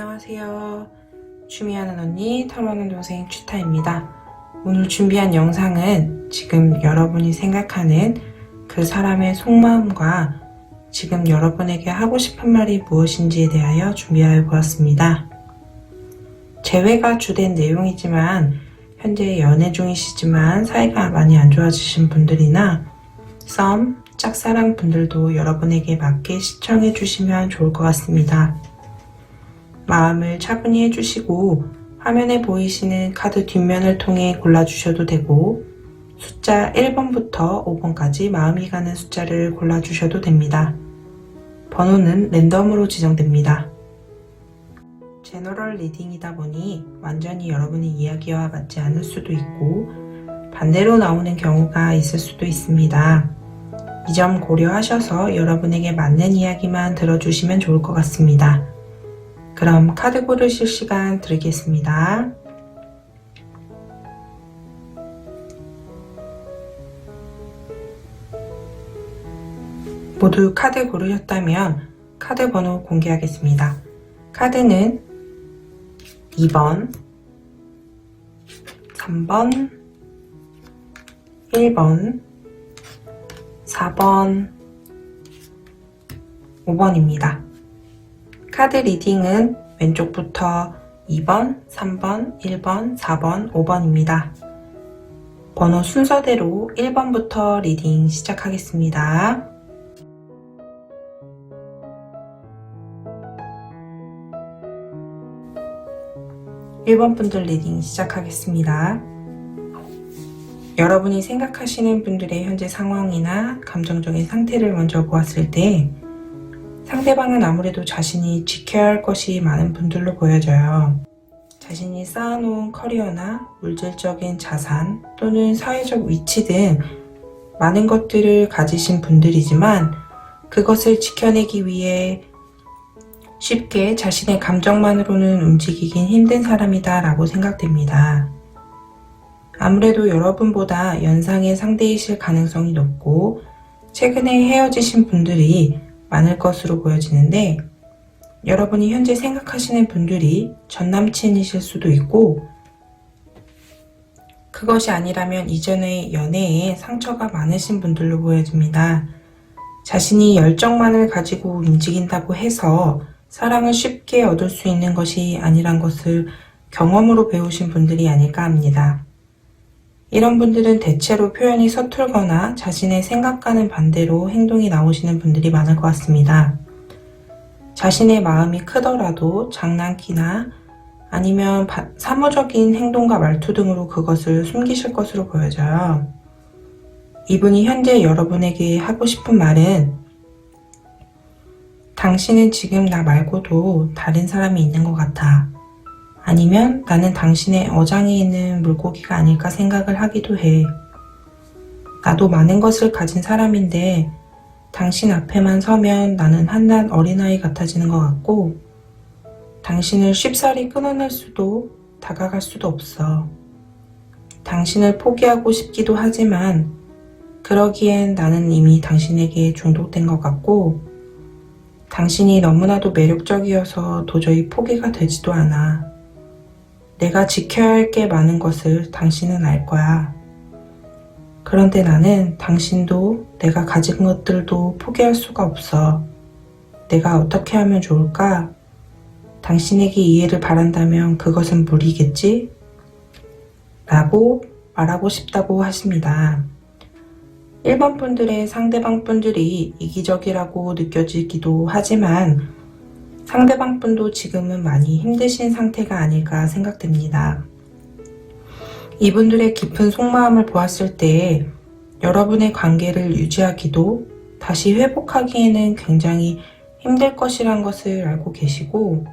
안녕하세요. 취미하는 언니, 탐하는 동생 취타입니다. 오늘 준비한 영상은 지금 여러분이 생각하는 그 사람의 속마음과 지금 여러분에게 하고 싶은 말이 무엇인지에 대하여 준비하여 보았습니다. 재회가 주된 내용이지만 현재 연애 중이시지만 사이가 많이 안 좋아지신 분들이나 썸, 짝사랑 분들도 여러분에게 맞게 시청해 주시면 좋을 것 같습니다. 마음을 차분히 해주시고 화면에 보이시는 카드 뒷면을 통해 골라주셔도 되고 숫자 1번부터 5번까지 마음이 가는 숫자를 골라주셔도 됩니다. 번호는 랜덤으로 지정됩니다. 제너럴 리딩이다 보니 완전히 여러분의 이야기와 맞지 않을 수도 있고 반대로 나오는 경우가 있을 수도 있습니다. 이 점 고려하셔서 여러분에게 맞는 이야기만 들어주시면 좋을 것 같습니다. 그럼 카드 고르실 시간 드리겠습니다. 모두 카드 고르셨다면 카드 번호 공개하겠습니다. 카드는 2번, 3번, 1번, 4번, 5번입니다. 카드 리딩은 왼쪽부터 2번, 3번, 1번, 4번, 5번입니다. 번호 순서대로 1번부터 리딩 시작하겠습니다. (1번) 분들 리딩 시작하겠습니다. 여러분이 생각하시는 분들의 현재 상황이나 감정적인 상태를 먼저 보았을 때 상대방은 아무래도 자신이 지켜야 할 것이 많은 분들로 보여져요. 자신이 쌓아놓은 커리어나 물질적인 자산 또는 사회적 위치 등 많은 것들을 가지신 분들이지만 그것을 지켜내기 위해 쉽게 자신의 감정만으로는 움직이긴 힘든 사람이다 라고 생각됩니다. 아무래도 여러분보다 연상의 상대이실 가능성이 높고 최근에 헤어지신 분들이 많을 것으로 보여지는데 여러분이 현재 생각하시는 분들이 전남친이실 수도 있고 그것이 아니라면 이전의 연애에 상처가 많으신 분들로 보여집니다. 자신이 열정만을 가지고 움직인다고 해서 사랑을 쉽게 얻을 수 있는 것이 아니란 것을 경험으로 배우신 분들이 아닐까 합니다. 이런 분들은 대체로 표현이 서툴거나 자신의 생각과는 반대로 행동이 나오시는 분들이 많을 것 같습니다. 자신의 마음이 크더라도 장난기나 아니면 사무적인 행동과 말투 등으로 그것을 숨기실 것으로 보여져요. 이분이 현재 여러분에게 하고 싶은 말은 당신은 지금 나 말고도 다른 사람이 있는 것 같아. 아니면 나는 당신의 어장에 있는 물고기가 아닐까 생각을 하기도 해. 나도 많은 것을 가진 사람인데 당신 앞에만 서면 나는 한낱 어린아이 같아지는 것 같고 당신을 쉽사리 끊어낼 수도 다가갈 수도 없어. 당신을 포기하고 싶기도 하지만 그러기엔 나는 이미 당신에게 중독된 것 같고 당신이 너무나도 매력적이어서 도저히 포기가 되지도 않아. 내가 지켜야 할 게 많은 것을 당신은 알 거야. 그런데 나는 당신도 내가 가진 것들도 포기할 수가 없어. 내가 어떻게 하면 좋을까? 당신에게 이해를 바란다면 그것은 무리겠지? 라고 말하고 싶다고 하십니다. 1번 분들의 상대방 분들이 이기적이라고 느껴지기도 하지만 상대방 분도 지금은 많이 힘드신 상태가 아닐까 생각됩니다. 이분들의 깊은 속마음을 보았을 때 여러분의 관계를 유지하기도 다시 회복하기에는 굉장히 힘들 것이란 것을 알고 계시고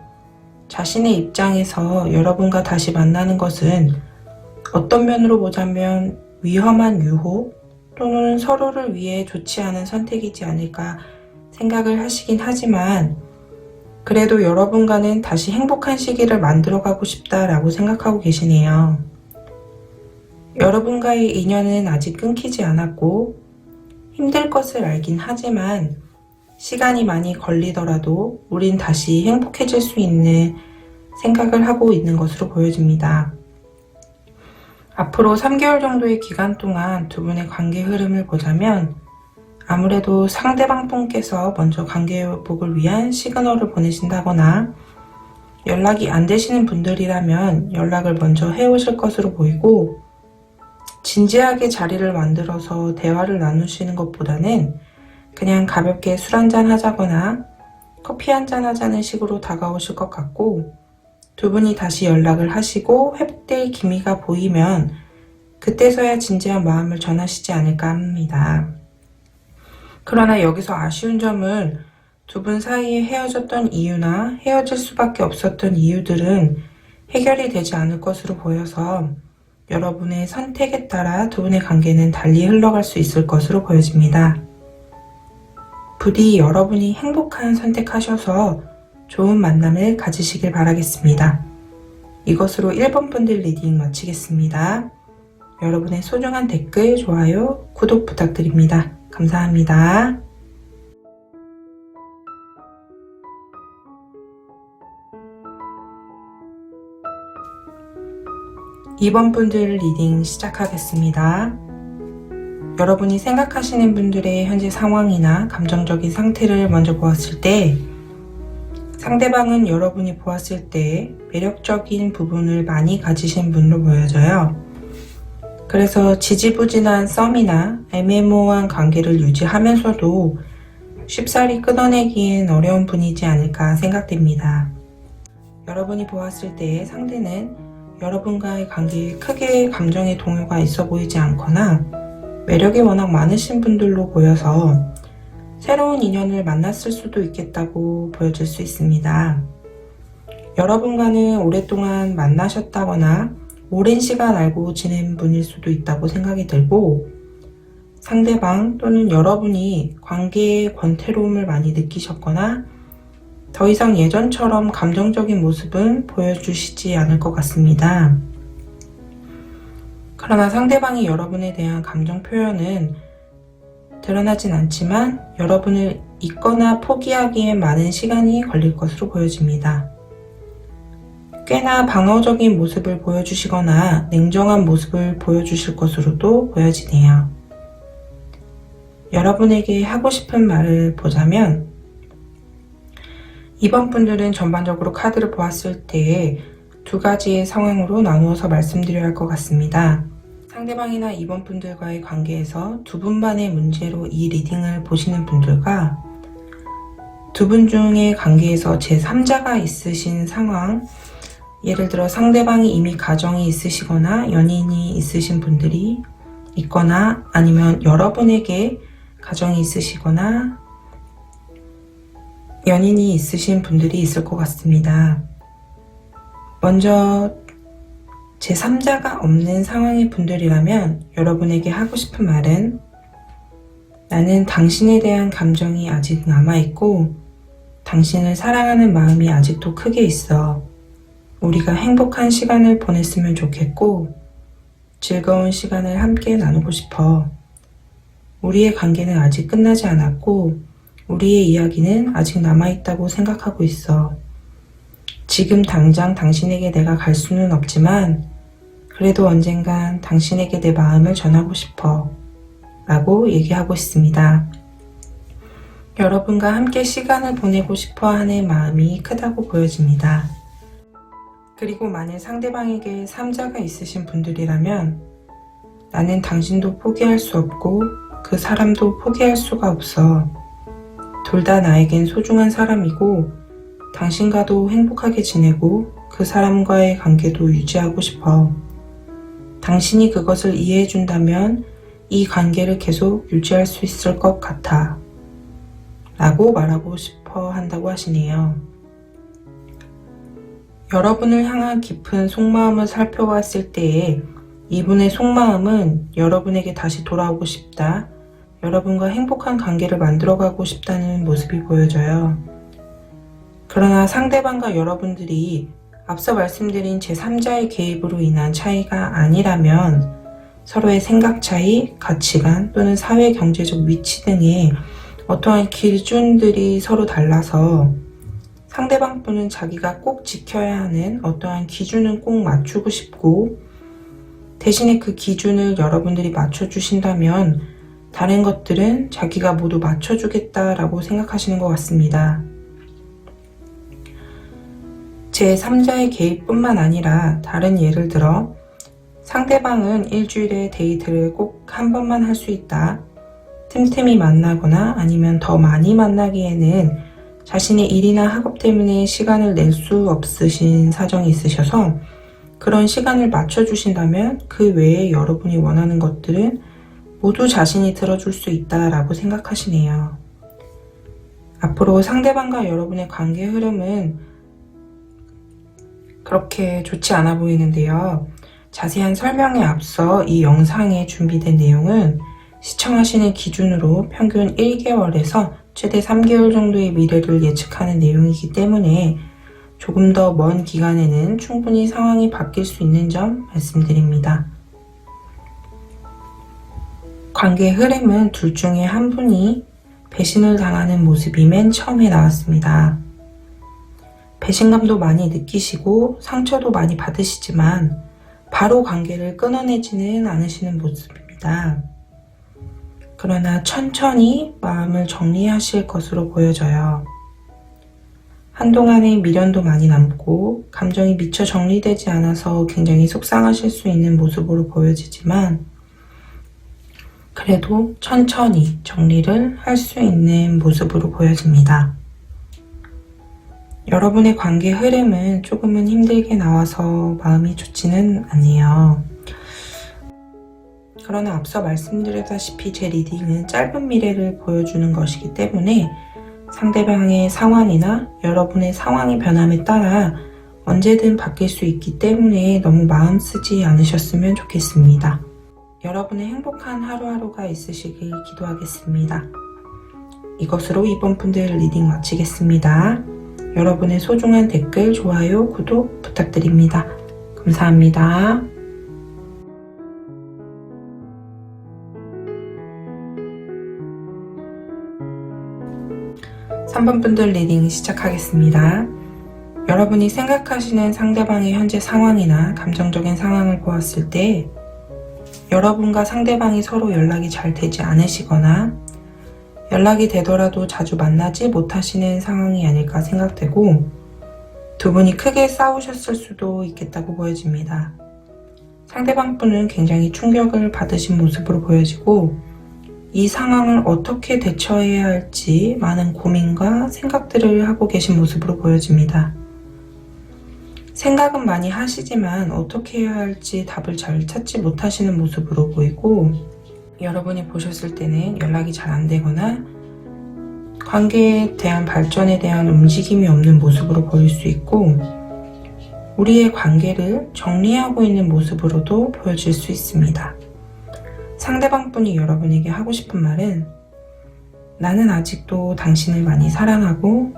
자신의 입장에서 여러분과 다시 만나는 것은 어떤 면으로 보자면 위험한 유혹 또는 서로를 위해 좋지 않은 선택이지 않을까 생각을 하시긴 하지만 그래도 여러분과는 다시 행복한 시기를 만들어가고 싶다라고 생각하고 계시네요. 여러분과의 인연은 아직 끊기지 않았고 힘들 것을 알긴 하지만 시간이 많이 걸리더라도 우린 다시 행복해질 수 있는 생각을 하고 있는 것으로 보여집니다. 앞으로 3개월 정도의 기간 동안 두 분의 관계 흐름을 보자면 아무래도 상대방 분께서 먼저 관계 회복을 위한 시그널을 보내신다거나 연락이 안 되시는 분들이라면 연락을 먼저 해오실 것으로 보이고, 진지하게 자리를 만들어서 대화를 나누시는 것보다는 그냥 가볍게 술 한잔 하자거나 커피 한잔 하자는 식으로 다가오실 것 같고, 두 분이 다시 연락을 하시고 회복될 기미가 보이면 그때서야 진지한 마음을 전하시지 않을까 합니다. 그러나 여기서 아쉬운 점은 두 분 사이에 헤어졌던 이유나 헤어질 수밖에 없었던 이유들은 해결이 되지 않을 것으로 보여서 여러분의 선택에 따라 두 분의 관계는 달리 흘러갈 수 있을 것으로 보여집니다. 부디 여러분이 행복한 선택하셔서 좋은 만남을 가지시길 바라겠습니다. 이것으로 1번 분들 리딩 마치겠습니다. 여러분의 소중한 댓글, 좋아요, 구독 부탁드립니다. 감사합니다. 2번 분들 리딩 시작하겠습니다. 여러분이 생각하시는 분들의 현재 상황이나 감정적인 상태를 먼저 보았을 때 상대방은 여러분이 보았을 때 매력적인 부분을 많이 가지신 분으로 보여져요. 그래서 지지부진한 썸이나 애매모호한 관계를 유지하면서도 쉽사리 끊어내기엔 어려운 분이지 않을까 생각됩니다. 여러분이 보았을 때 상대는 여러분과의 관계에 크게 감정의 동요가 있어 보이지 않거나 매력이 워낙 많으신 분들로 보여서 새로운 인연을 만났을 수도 있겠다고 보여질 수 있습니다. 여러분과는 오랫동안 만나셨다거나 오랜 시간 알고 지낸 분일 수도 있다고 생각이 들고, 상대방 또는 여러분이 관계의 권태로움을 많이 느끼셨거나 더 이상 예전처럼 감정적인 모습은 보여주시지 않을 것 같습니다. 그러나 상대방이 여러분에 대한 감정 표현은 드러나진 않지만 여러분을 잊거나 포기하기에 많은 시간이 걸릴 것으로 보여집니다. 꽤나 방어적인 모습을 보여주시거나 냉정한 모습을 보여주실 것으로도 보여지네요. 여러분에게 하고 싶은 말을 보자면, 이번 분들은 전반적으로 카드를 보았을 때 두 가지의 상황으로 나누어서 말씀드려야 할 것 같습니다. 상대방이나 이번 분들과의 관계에서 두 분만의 문제로 이 리딩을 보시는 분들과 두 분 중의 관계에서 제3자가 있으신 상황, 예를 들어 상대방이 이미 가정이 있으시거나 연인이 있으신 분들이 있거나 아니면 여러분에게 가정이 있으시거나 연인이 있으신 분들이 있을 것 같습니다. 먼저 제3자가 없는 상황의 분들이라면 여러분에게 하고 싶은 말은, 나는 당신에 대한 감정이 아직 남아있고 당신을 사랑하는 마음이 아직도 크게 있어. 우리가 행복한 시간을 보냈으면 좋겠고 즐거운 시간을 함께 나누고 싶어. 우리의 관계는 아직 끝나지 않았고 우리의 이야기는 아직 남아있다고 생각하고 있어. 지금 당장 당신에게 내가 갈 수는 없지만 그래도 언젠간 당신에게 내 마음을 전하고 싶어 라고 얘기하고 있습니다. 여러분과 함께 시간을 보내고 싶어 하는 마음이 크다고 보여집니다. 그리고 만일 상대방에게 3자가 있으신 분들이라면, 나는 당신도 포기할 수 없고 그 사람도 포기할 수가 없어. 둘 다 나에겐 소중한 사람이고 당신과도 행복하게 지내고 그 사람과의 관계도 유지하고 싶어. 당신이 그것을 이해해준다면 이 관계를 계속 유지할 수 있을 것 같아 라고 말하고 싶어 한다고 하시네요. 여러분을 향한 깊은 속마음을 살펴봤을 때에 이분의 속마음은 여러분에게 다시 돌아오고 싶다, 여러분과 행복한 관계를 만들어가고 싶다는 모습이 보여져요. 그러나 상대방과 여러분들이 앞서 말씀드린 제3자의 개입으로 인한 차이가 아니라면 서로의 생각 차이, 가치관 또는 사회 경제적 위치 등의 어떠한 기준들이 서로 달라서 상대방 분은 자기가 꼭 지켜야 하는 어떠한 기준은 꼭 맞추고 싶고, 대신에 그 기준을 여러분들이 맞춰주신다면 다른 것들은 자기가 모두 맞춰주겠다라고 생각하시는 것 같습니다. 제3자의 개입뿐만 아니라 다른 예를 들어 상대방은 일주일에 데이트를 꼭 한 번만 할 수 있다. 틈틈이 만나거나 아니면 더 많이 만나기에는 자신의 일이나 학업 때문에 시간을 낼 수 없으신 사정이 있으셔서 그런 시간을 맞춰주신다면 그 외에 여러분이 원하는 것들은 모두 자신이 들어줄 수 있다라고 생각하시네요. 앞으로 상대방과 여러분의 관계 흐름은 그렇게 좋지 않아 보이는데요. 자세한 설명에 앞서 이 영상에 준비된 내용은 시청하시는 기준으로 평균 1개월에서 최대 3개월 정도의 미래를 예측하는 내용이기 때문에 조금 더 먼 기간에는 충분히 상황이 바뀔 수 있는 점 말씀드립니다. 관계 흐름은 둘 중에 한 분이 배신을 당하는 모습이 맨 처음에 나왔습니다. 배신감도 많이 느끼시고 상처도 많이 받으시지만 바로 관계를 끊어내지는 않으시는 모습입니다. 그러나 천천히 마음을 정리하실 것으로 보여져요. 한동안의 미련도 많이 남고 감정이 미처 정리되지 않아서 굉장히 속상하실 수 있는 모습으로 보여지지만 그래도 천천히 정리를 할 수 있는 모습으로 보여집니다. 여러분의 관계 흐름은 조금은 힘들게 나와서 마음이 좋지는 않네요. 그러나 앞서 말씀드렸다시피 제 리딩은 짧은 미래를 보여주는 것이기 때문에 상대방의 상황이나 여러분의 상황의 변함에 따라 언제든 바뀔 수 있기 때문에 너무 마음 쓰지 않으셨으면 좋겠습니다. 여러분의 행복한 하루하루가 있으시길 기도하겠습니다. 이것으로 이번 분들 리딩 마치겠습니다. 여러분의 소중한 댓글, 좋아요, 구독 부탁드립니다. 감사합니다. 3번 분들 리딩 시작하겠습니다. 여러분이 생각하시는 상대방의 현재 상황이나 감정적인 상황을 보았을 때 여러분과 상대방이 서로 연락이 잘 되지 않으시거나 연락이 되더라도 자주 만나지 못하시는 상황이 아닐까 생각되고 두 분이 크게 싸우셨을 수도 있겠다고 보여집니다. 상대방 분은 굉장히 충격을 받으신 모습으로 보여지고 이 상황을 어떻게 대처해야 할지 많은 고민과 생각들을 하고 계신 모습으로 보여집니다. 생각은 많이 하시지만 어떻게 해야 할지 답을 잘 찾지 못하시는 모습으로 보이고 여러분이 보셨을 때는 연락이 잘 안 되거나 관계에 대한 발전에 대한 움직임이 없는 모습으로 보일 수 있고 우리의 관계를 정리하고 있는 모습으로도 보여질 수 있습니다. 상대방 분이 여러분에게 하고 싶은 말은 나는 아직도 당신을 많이 사랑하고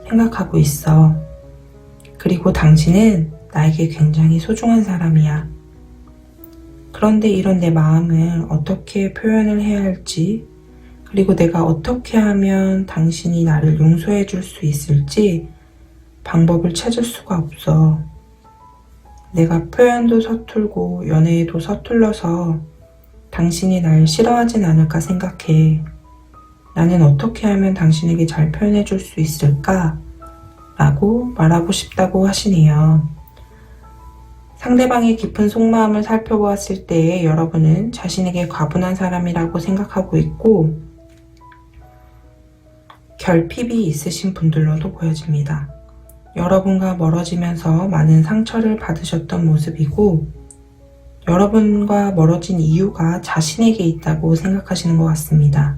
생각하고 있어. 그리고 당신은 나에게 굉장히 소중한 사람이야. 그런데 이런 내 마음을 어떻게 표현을 해야 할지 그리고 내가 어떻게 하면 당신이 나를 용서해 줄 수 있을지 방법을 찾을 수가 없어. 내가 표현도 서툴고 연애에도 서툴러서 당신이 날 싫어하진 않을까 생각해. 나는 어떻게 하면 당신에게 잘 표현해 줄 수 있을까? 라고 말하고 싶다고 하시네요. 상대방의 깊은 속마음을 살펴보았을 때 여러분은 자신에게 과분한 사람이라고 생각하고 있고 결핍이 있으신 분들로도 보여집니다. 여러분과 멀어지면서 많은 상처를 받으셨던 모습이고 여러분과 멀어진 이유가 자신에게 있다고 생각하시는 것 같습니다.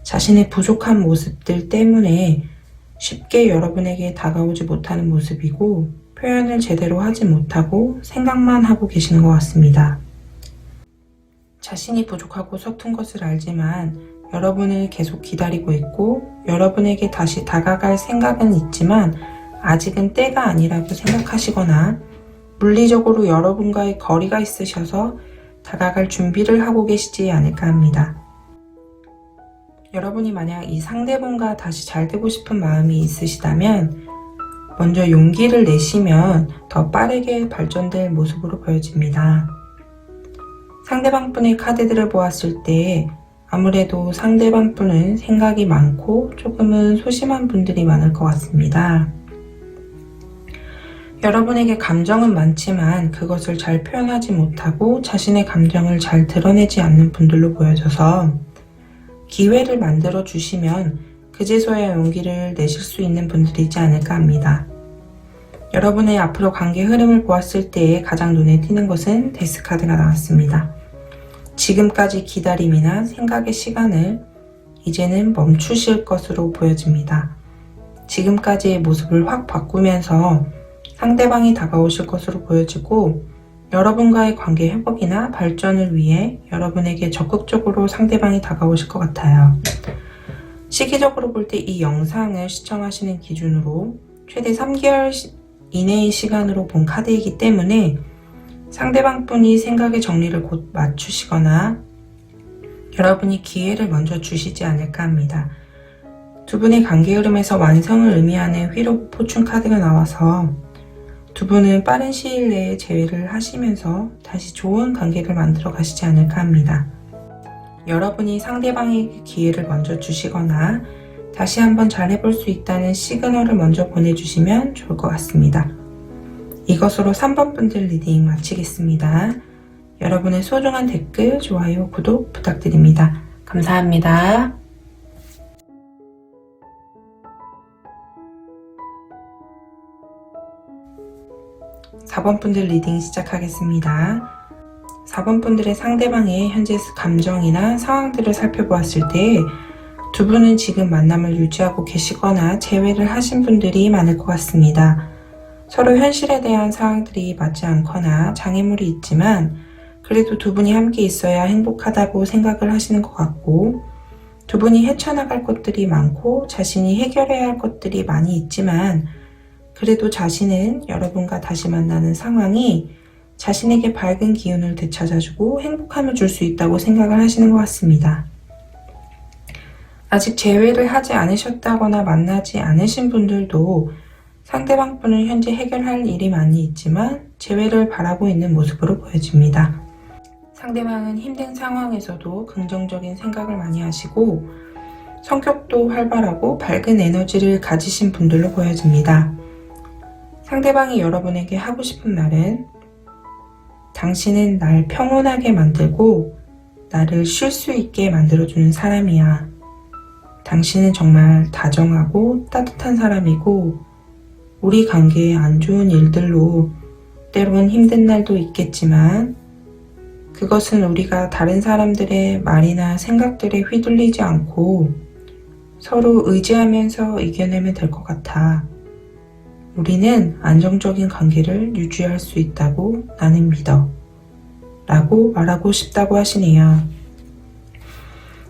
자신의 부족한 모습들 때문에 쉽게 여러분에게 다가오지 못하는 모습이고 표현을 제대로 하지 못하고 생각만 하고 계시는 것 같습니다. 자신이 부족하고 서툰 것을 알지만 여러분을 계속 기다리고 있고 여러분에게 다시 다가갈 생각은 있지만 아직은 때가 아니라고 생각하시거나 물리적으로 여러분과의 거리가 있으셔서 다가갈 준비를 하고 계시지 않을까 합니다. 여러분이 만약 이 상대분과 다시 잘 되고 싶은 마음이 있으시다면 먼저 용기를 내시면 더 빠르게 발전될 모습으로 보여집니다. 상대방 분의 카드들을 보았을 때 아무래도 상대방 분은 생각이 많고 조금은 소심한 분들이 많을 것 같습니다. 여러분에게 감정은 많지만 그것을 잘 표현하지 못하고 자신의 감정을 잘 드러내지 않는 분들로 보여져서 기회를 만들어 주시면 그제서야 용기를 내실 수 있는 분들이지 않을까 합니다. 여러분의 앞으로 관계 흐름을 보았을 때 가장 눈에 띄는 것은 데스 카드가 나왔습니다. 지금까지 기다림이나 생각의 시간을 이제는 멈추실 것으로 보여집니다. 지금까지의 모습을 확 바꾸면서 상대방이 다가오실 것으로 보여지고 여러분과의 관계 회복이나 발전을 위해 여러분에게 적극적으로 상대방이 다가오실 것 같아요. 시기적으로 볼 때 이 영상을 시청하시는 기준으로 최대 3개월 이내의 시간으로 본 카드이기 때문에 상대방 분이 생각의 정리를 곧 맞추시거나 여러분이 기회를 먼저 주시지 않을까 합니다. 두 분의 관계 흐름에서 완성을 의미하는 휠 오브 포춘 카드가 나와서 두 분은 빠른 시일 내에 재회를 하시면서 다시 좋은 관계를 만들어 가시지 않을까 합니다. 여러분이 상대방에게 기회를 먼저 주시거나 다시 한번 잘해볼 수 있다는 시그널을 먼저 보내주시면 좋을 것 같습니다. 이것으로 3번 분들 리딩 마치겠습니다. 여러분의 소중한 댓글, 좋아요, 구독 부탁드립니다. 감사합니다. 4번 분들 리딩 시작하겠습니다. 4번 분들의 상대방의 현재 감정이나 상황들을 살펴보았을 때 두 분은 지금 만남을 유지하고 계시거나 재회를 하신 분들이 많을 것 같습니다. 서로 현실에 대한 상황들이 맞지 않거나 장애물이 있지만 그래도 두 분이 함께 있어야 행복하다고 생각을 하시는 것 같고 두 분이 헤쳐나갈 것들이 많고 자신이 해결해야 할 것들이 많이 있지만 그래도 자신은 여러분과 다시 만나는 상황이 자신에게 밝은 기운을 되찾아주고 행복함을 줄 수 있다고 생각을 하시는 것 같습니다. 아직 재회를 하지 않으셨다거나 만나지 않으신 분들도 상대방 분은 현재 해결할 일이 많이 있지만 재회를 바라고 있는 모습으로 보여집니다. 상대방은 힘든 상황에서도 긍정적인 생각을 많이 하시고 성격도 활발하고 밝은 에너지를 가지신 분들로 보여집니다. 상대방이 여러분에게 하고 싶은 말은 당신은 날 평온하게 만들고 나를 쉴 수 있게 만들어주는 사람이야. 당신은 정말 다정하고 따뜻한 사람이고 우리 관계에 안 좋은 일들로 때론 힘든 날도 있겠지만 그것은 우리가 다른 사람들의 말이나 생각들에 휘둘리지 않고 서로 의지하면서 이겨내면 될 것 같아. 우리는 안정적인 관계를 유지할 수 있다고 나는 믿어. 라고 말하고 싶다고 하시네요.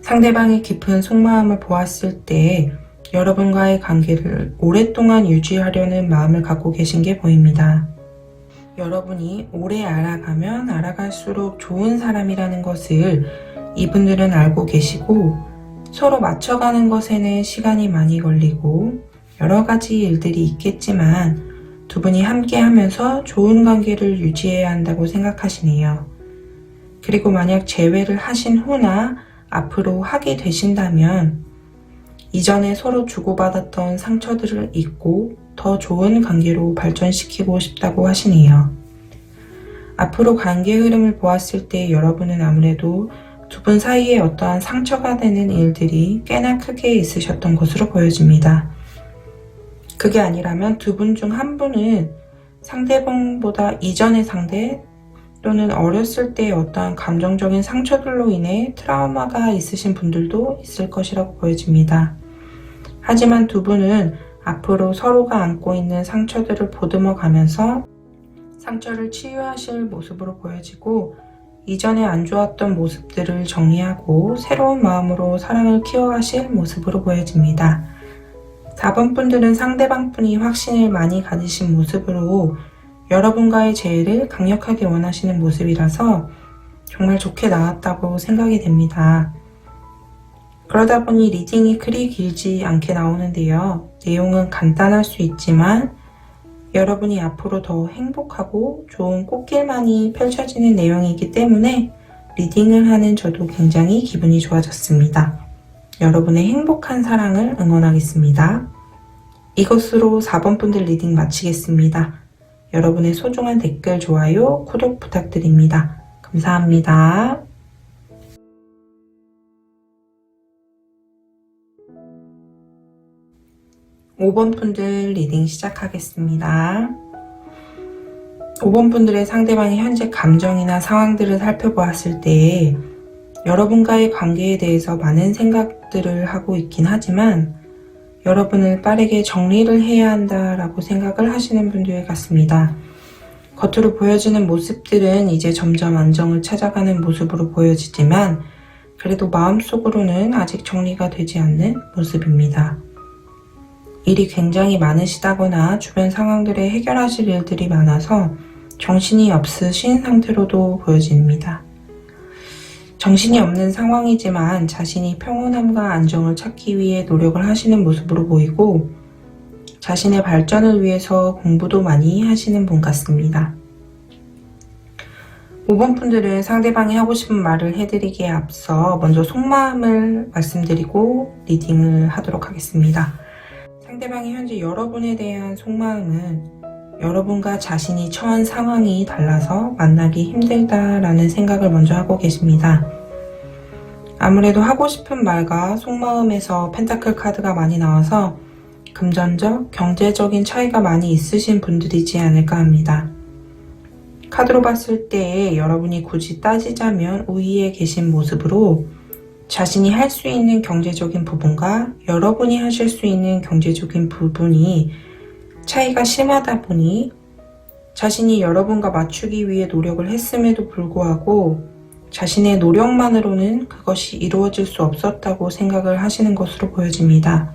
상대방의 깊은 속마음을 보았을 때 여러분과의 관계를 오랫동안 유지하려는 마음을 갖고 계신 게 보입니다. 여러분이 오래 알아가면 알아갈수록 좋은 사람이라는 것을 이분들은 알고 계시고 서로 맞춰가는 것에는 시간이 많이 걸리고 여러 가지 일들이 있겠지만 두 분이 함께 하면서 좋은 관계를 유지해야 한다고 생각하시네요. 그리고 만약 재회를 하신 후나 앞으로 하게 되신다면 이전에 서로 주고받았던 상처들을 잊고 더 좋은 관계로 발전시키고 싶다고 하시네요. 앞으로 관계 흐름을 보았을 때 여러분은 아무래도 두 분 사이에 어떠한 상처가 되는 일들이 꽤나 크게 있으셨던 것으로 보여집니다. 그게 아니라면 두 분 중 한 분은 상대방보다 이전의 상대 또는 어렸을 때의 어떠한 감정적인 상처들로 인해 트라우마가 있으신 분들도 있을 것이라고 보여집니다. 하지만 두 분은 앞으로 서로가 안고 있는 상처들을 보듬어 가면서 상처를 치유하실 모습으로 보여지고 이전에 안 좋았던 모습들을 정리하고 새로운 마음으로 사랑을 키워가실 모습으로 보여집니다. 4번 분들은 상대방 분이 확신을 많이 가지신 모습으로 여러분과의 재회를 강력하게 원하시는 모습이라서 정말 좋게 나왔다고 생각이 됩니다. 그러다 보니 리딩이 그리 길지 않게 나오는데요. 내용은 간단할 수 있지만 여러분이 앞으로 더 행복하고 좋은 꽃길만이 펼쳐지는 내용이기 때문에 리딩을 하는 저도 굉장히 기분이 좋아졌습니다. 여러분의 행복한 사랑을 응원하겠습니다. 이것으로 4번 분들 리딩 마치겠습니다. 여러분의 소중한 댓글, 좋아요, 구독 부탁드립니다. 감사합니다. 5번 분들 리딩 시작하겠습니다. 5번 분들의 상대방의 현재 감정이나 상황들을 살펴보았을 때 여러분과의 관계에 대해서 많은 생각들을 하고 있긴 하지만 여러분을 빠르게 정리를 해야 한다라고 생각을 하시는 분들 같습니다. 겉으로 보여지는 모습들은 이제 점점 안정을 찾아가는 모습으로 보여지지만 그래도 마음속으로는 아직 정리가 되지 않는 모습입니다. 일이 굉장히 많으시다거나 주변 상황들에 해결하실 일들이 많아서 정신이 없으신 상태로도 보여집니다. 정신이 없는 상황이지만 자신이 평온함과 안정을 찾기 위해 노력을 하시는 모습으로 보이고 자신의 발전을 위해서 공부도 많이 하시는 분 같습니다. 5번 분들은 상대방이 하고 싶은 말을 해드리기에 앞서 먼저 속마음을 말씀드리고 리딩을 하도록 하겠습니다. 상대방이 현재 여러분에 대한 속마음은 여러분과 자신이 처한 상황이 달라서 만나기 힘들다라는 생각을 먼저 하고 계십니다. 아무래도 하고 싶은 말과 속마음에서 펜타클 카드가 많이 나와서 금전적, 경제적인 차이가 많이 있으신 분들이지 않을까 합니다. 카드로 봤을 때 여러분이 굳이 따지자면 우위에 계신 모습으로 자신이 할 수 있는 경제적인 부분과 여러분이 하실 수 있는 경제적인 부분이 차이가 심하다 보니 자신이 여러분과 맞추기 위해 노력을 했음에도 불구하고 자신의 노력만으로는 그것이 이루어질 수 없었다고 생각을 하시는 것으로 보여집니다.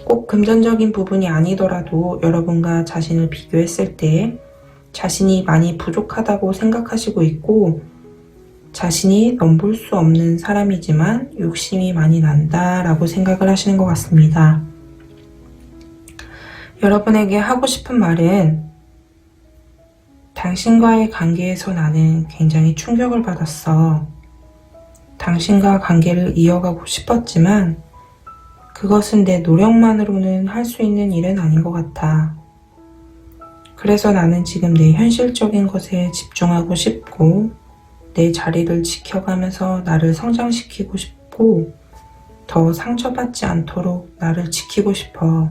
꼭 금전적인 부분이 아니더라도 여러분과 자신을 비교했을 때 자신이 많이 부족하다고 생각하시고 있고 자신이 넘볼 수 없는 사람이지만 욕심이 많이 난다라고 생각을 하시는 것 같습니다. 여러분에게 하고 싶은 말은 당신과의 관계에서 나는 굉장히 충격을 받았어. 당신과 관계를 이어가고 싶었지만 그것은 내 노력만으로는 할 수 있는 일은 아닌 것 같아. 그래서 나는 지금 내 현실적인 것에 집중하고 싶고 내 자리를 지켜가면서 나를 성장시키고 싶고 더 상처받지 않도록 나를 지키고 싶어.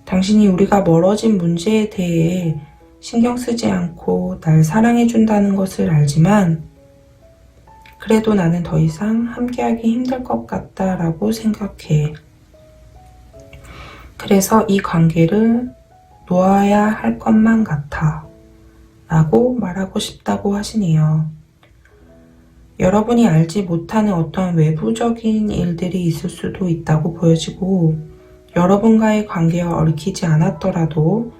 당신이 우리가 멀어진 문제에 대해 신경 쓰지 않고 날 사랑해준다는 것을 알지만 그래도 나는 더 이상 함께하기 힘들 것 같다라고 생각해. 그래서 이 관계를 놓아야 할 것만 같아 라고 말하고 싶다고 하시네요. 여러분이 알지 못하는 어떤 외부적인 일들이 있을 수도 있다고 보여지고 여러분과의 관계와 얽히지 않았더라도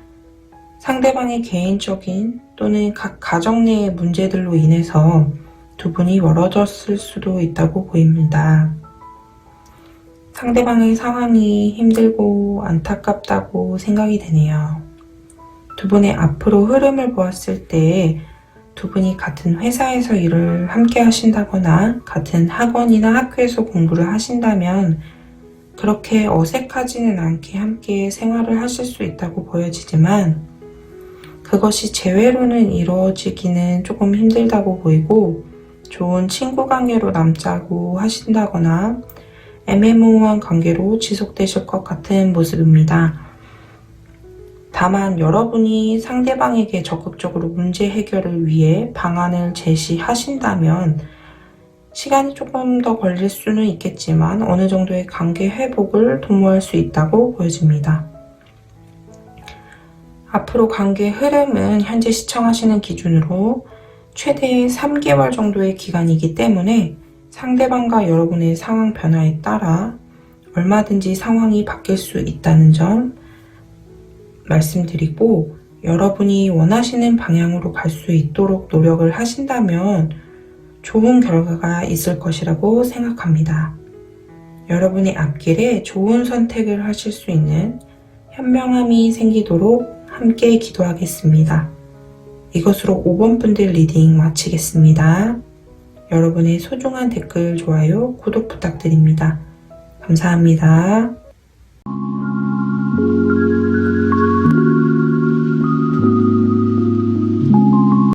상대방의 개인적인 또는 각 가정 내의 문제들로 인해서 두 분이 멀어졌을 수도 있다고 보입니다. 상대방의 상황이 힘들고 안타깝다고 생각이 되네요. 두 분의 앞으로 흐름을 보았을 때 두 분이 같은 회사에서 일을 함께 하신다거나 같은 학원이나 학교에서 공부를 하신다면 그렇게 어색하지는 않게 함께 생활을 하실 수 있다고 보여지지만 그것이 재회로는 이루어지기는 조금 힘들다고 보이고 좋은 친구 관계로 남자고 하신다거나 애매모호한 관계로 지속되실 것 같은 모습입니다. 다만 여러분이 상대방에게 적극적으로 문제 해결을 위해 방안을 제시하신다면 시간이 조금 더 걸릴 수는 있겠지만 어느 정도의 관계 회복을 도모할 수 있다고 보여집니다. 앞으로 관계 흐름은 현재 시청하시는 기준으로 최대 3개월 정도의 기간이기 때문에 상대방과 여러분의 상황 변화에 따라 얼마든지 상황이 바뀔 수 있다는 점 말씀드리고 여러분이 원하시는 방향으로 갈 수 있도록 노력을 하신다면 좋은 결과가 있을 것이라고 생각합니다. 여러분의 앞길에 좋은 선택을 하실 수 있는 현명함이 생기도록 함께 기도하겠습니다. 이것으로 5번 분들 리딩 마치겠습니다. 여러분의 소중한 댓글, 좋아요, 구독 부탁드립니다. 감사합니다.